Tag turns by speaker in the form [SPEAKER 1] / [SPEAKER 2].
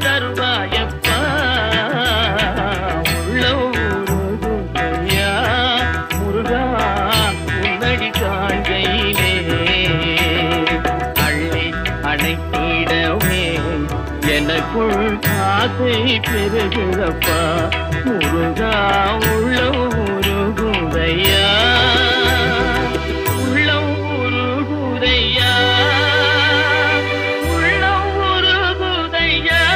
[SPEAKER 1] தருவாயப்பா உள்ள ஊருகையா முருகா உன்னடி காண்கையிலே அள்ளி அணைத்திடவே எனக்குள் ஆசை பெருகிறப்பா முருகா உள்ள ஊருகையா